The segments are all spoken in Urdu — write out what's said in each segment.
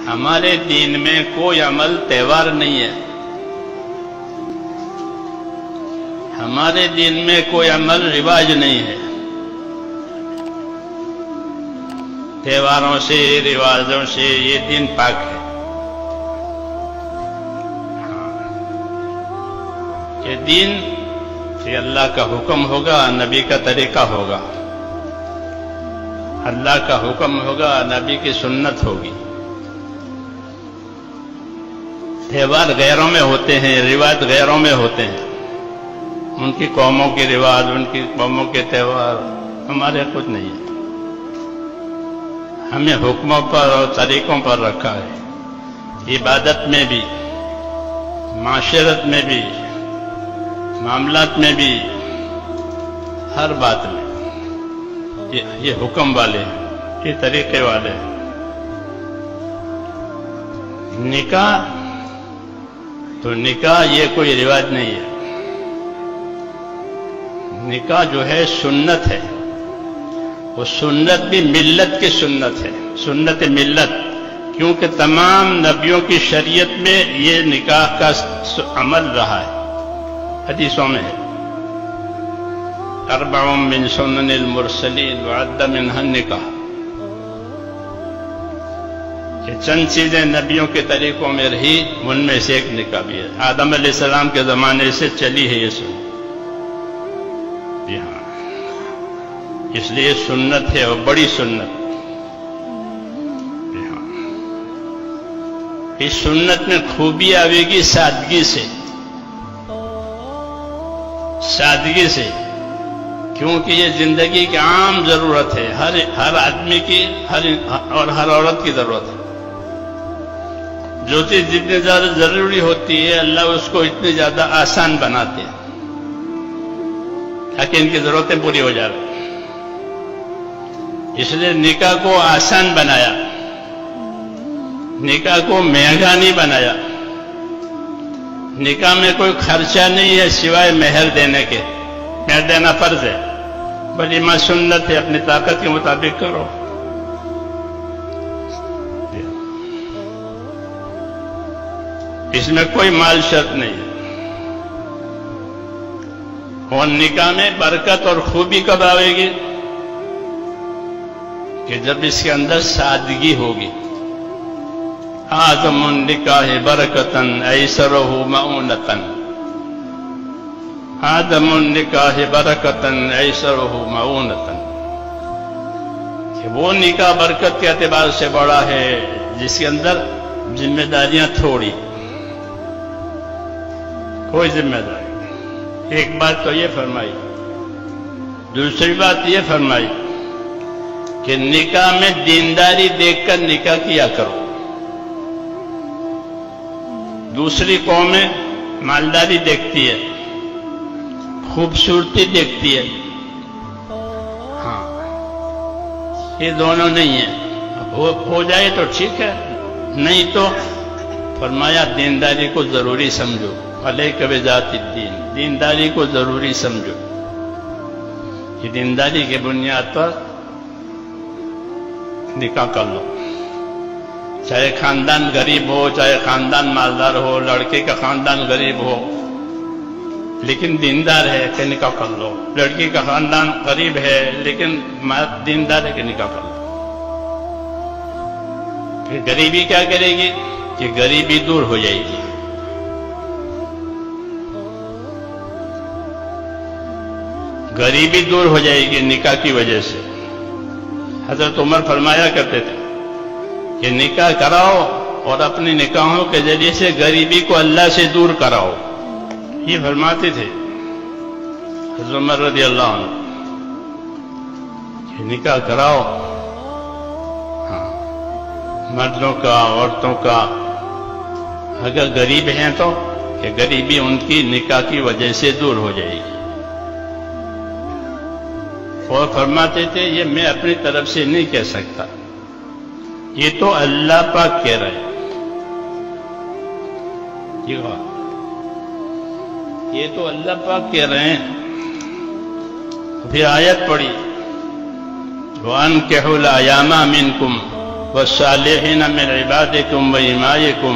ہمارے دین میں کوئی عمل تہوار نہیں ہے. ہمارے دین میں کوئی عمل رواج نہیں ہے. تہواروں سے رواجوں سے یہ دین پاک ہے. یہ دین کہ اللہ کا حکم ہوگا، نبی کا طریقہ ہوگا. اللہ کا حکم ہوگا، نبی کی سنت ہوگی. تہوار غیروں میں ہوتے ہیں، رواج غیروں میں ہوتے ہیں. ان کی قوموں کے رواج، ان کی قوموں کے تہوار ہمارے خود نہیں ہے. ہمیں حکموں پر اور طریقوں پر رکھا ہے. عبادت میں بھی، معاشرت میں بھی، معاملات میں بھی، ہر بات میں یہ حکم والے ہیں، یہ طریقے والے ہیں. نکاح تو نکاح یہ کوئی رواج نہیں ہے. نکاح جو ہے سنت ہے. وہ سنت بھی ملت کی سنت ہے، سنت ملت. کیونکہ تمام نبیوں کی شریعت میں یہ نکاح کا عمل رہا ہے. حدیثوں میں ہے اربع من سنن المرسلین وعد منها النکاح. کہ چند چیزیں نبیوں کے طریقوں میں رہی، ان میں سے ایک نکاح بھی ہے. آدم علیہ السلام کے زمانے سے چلی ہے یہ سنت. ہاں، اس لیے سنت ہے اور بڑی سنت. ہاں، اس سنت میں خوبی آئے گی سادگی سے. سادگی سے، کیونکہ یہ زندگی کی عام ضرورت ہے. ہر آدمی کی اور ہر عورت کی ضرورت ہے. جو چیز جتنی زیادہ ضروری ہوتی ہے اللہ اس کو اتنی زیادہ آسان بناتے ہیں تاکہ ان کی ضرورتیں پوری ہو جائیں. اس لیے نکاح کو آسان بنایا، نکاح کو مہنگا نہیں بنایا. نکاح میں کوئی خرچہ نہیں ہے سوائے مہر دینے کے. مہر دینا فرض ہے، ولیمہ سنت ہے، اپنی طاقت کے مطابق کرو. اس میں کوئی مال شرط نہیں ہے. اور نکاح میں برکت اور خوبی کب آئے گی؟ کہ جب اس کے اندر سادگی ہوگی. اعظم النکاح برکتاً ایسرہ مؤونتاً. اعظم النکاح برکتاً ایسرہ مؤونتاً. کہ وہ نکاح برکت کے اعتبار سے بڑا ہے جس کے اندر ذمہ داریاں تھوڑی، کوئی ذمہ داری. ایک بات تو یہ فرمائی. دوسری بات یہ فرمائی کہ نکاح میں دینداری دیکھ کر نکاح کیا کرو. دوسری قومیں مالداری دیکھتی ہے، خوبصورتی دیکھتی ہے. ہاں، یہ دونوں نہیں ہیں. ہو جائے تو ٹھیک ہے، نہیں تو فرمایا دینداری کو ضروری سمجھو. علیک بذات الدین، دینداری کو ضروری سمجھو. یہ دینداری کے بنیاد پر نکاح کر لو. چاہے خاندان غریب ہو، چاہے خاندان مالدار ہو. لڑکے کا خاندان غریب ہو لیکن دیندار ہے کہ نکاح کر لو. لڑکی کا خاندان غریب ہے لیکن دیندار ہے کہ نکاح کر لو. پھر غریبی کیا کرے گی کہ غریبی دور ہو جائے گی. غریبی دور ہو جائے گی نکاح کی وجہ سے. حضرت عمر فرمایا کرتے تھے کہ نکاح کراؤ اور اپنی نکاحوں کے ذریعے سے غریبی کو اللہ سے دور کراؤ. یہ فرماتے تھے حضرت عمر رضی اللہ عنہ کہ نکاح کراؤ. ہاں، مردوں کا، عورتوں کا. اگر غریب ہیں تو کہ غریبی ان کی نکاح کی وجہ سے دور ہو جائے گی. اور فرماتے تھے یہ میں اپنی طرف سے نہیں کہہ سکتا، یہ تو اللہ پاک کہہ رہے ہیں. یہ تو اللہ پاک کہہ رہے ہیں. پھر آیت پڑھی وَأَنكِحُوا الْأَيَامَ مِنكُمْ والصالحین من عبادکم وإمائکم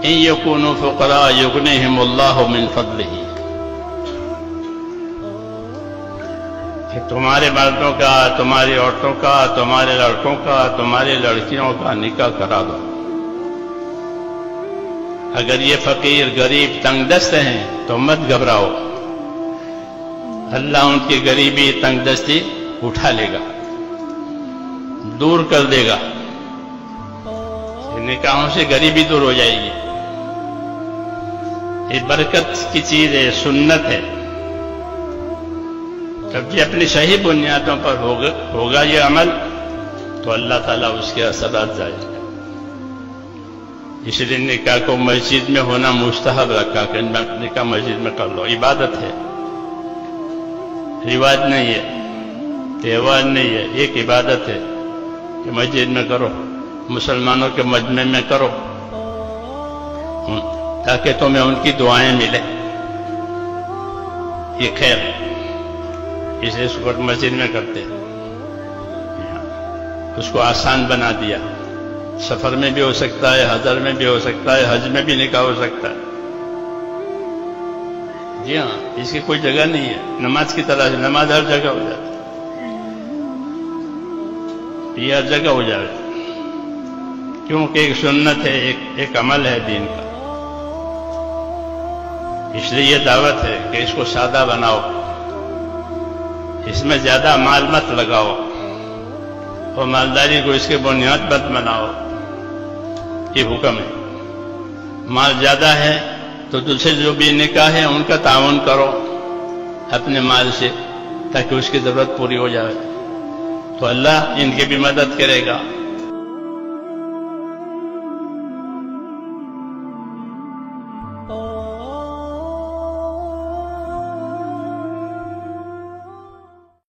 ان یکونوا فقراء یغنیہم اللہ من فضلہ، کہ تمہارے مردوں کا، تمہاری عورتوں کا، تمہارے لڑکوں کا، تمہاری لڑکیوں کا نکاح کرا دو۔ اگر یہ فقیر، غریب، تنگ دست ہیں تو مت گھبراؤ، اللہ ان کی غریبی، تنگ دستی اٹھا لے گا، دور کر دے گا۔ نکاحوں سے غریبی دور ہو جائے گی۔ یہ برکت کی چیز ہے، سنت ہے۔ جب یہ اپنی صحیح بنیادوں پر ہوگا یہ عمل، تو اللہ تعالیٰ اس کے اثرات ظاہر کرے۔ اس لیے نکاح کو مسجد میں ہونا مستحب رکھا کہ نکاح مسجد میں کر لو، عبادت ہے، رواج نہیں ہے، تہوار نہیں ہے، ایک عبادت ہے کہ مسجد میں کرو، مسلمانوں کے مجمع میں کرو، تاکہ تمہیں ان کی دعائیں ملیں۔ یہ خیر ہے، اسے اس وقت مسجد میں کرتے ہیں، اس کو آسان بنا دیا۔ سفر میں بھی ہو سکتا ہے، حضر میں بھی ہو سکتا ہے، حج میں بھی نکاح ہو سکتا ہے۔ جی ہاں، اس کی کوئی جگہ نہیں ہے، نماز کی طرح سے نماز ہر جگہ ہو جاتی، یہ ہر جگہ ہو جائے، کیونکہ ایک سنت ہے، ایک عمل ہے دین کا۔ اس لیے یہ دعوت ہے کہ اس کو سادہ بناؤ، اس میں زیادہ مال مت لگاؤ، اور مالداری کو اس کے بنیاد مت بناؤ، یہ حکم ہے۔ مال زیادہ ہے تو دوسرے جو بھی نکاح ہے ان کا تعاون کرو اپنے مال سے، تاکہ اس کی ضرورت پوری ہو جائے، تو اللہ ان کی بھی مدد کرے گا۔